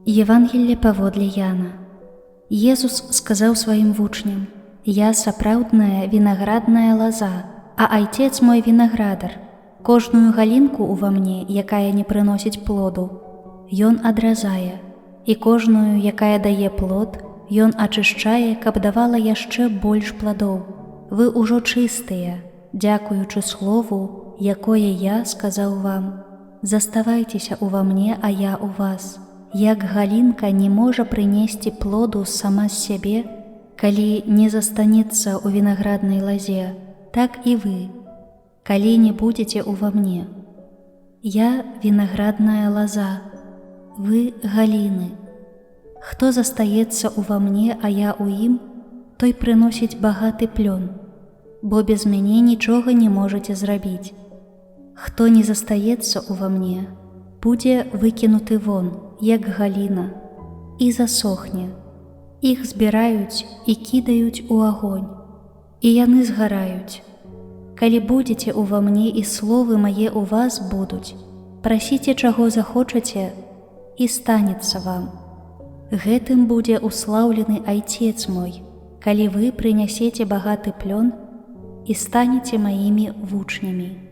Евангелие паводле Яна. Езус сказаў сваім вучням: «Я сапраўдная вінаградная лаза, а Айцец мой вінаградар. Кожную галінку ува мне, якая не прыносіць плоду, Ён адразае, і кожную, якая дае плод, Ён ачышчае, каб давала яшчэ больш пладоў. Вы ўжо чыстыя, дзякуючы слову, якое я сказаў вам. Заставайцеся ува мне, а я ў вас. Як галінка не можа прынесці плоду сама з сябе, калі не застанецца ў вінаграднай лазе, так і вы, калі не будзеце ўва мне. Я вінаградная лаза, вы галіны. Хто застаецца ўва мне, а я ў ім, той прыносіць багаты плён, бо без мяне нічога не можаце зрабіць. Хто не застаецца ўва мне, будзе выкінуты вон, як галіна, і засохне. Іх збіраюць і кідаюць у агонь, і яны згараюць. Калі будзеце ўва мне і словы мае ў вас будуць, прасіце, чаго захочаце, і станецца вам. Гэтым будзе услаўлены Айцец мой, калі вы прынясеце багаты плён і станеце маімі вучнямі».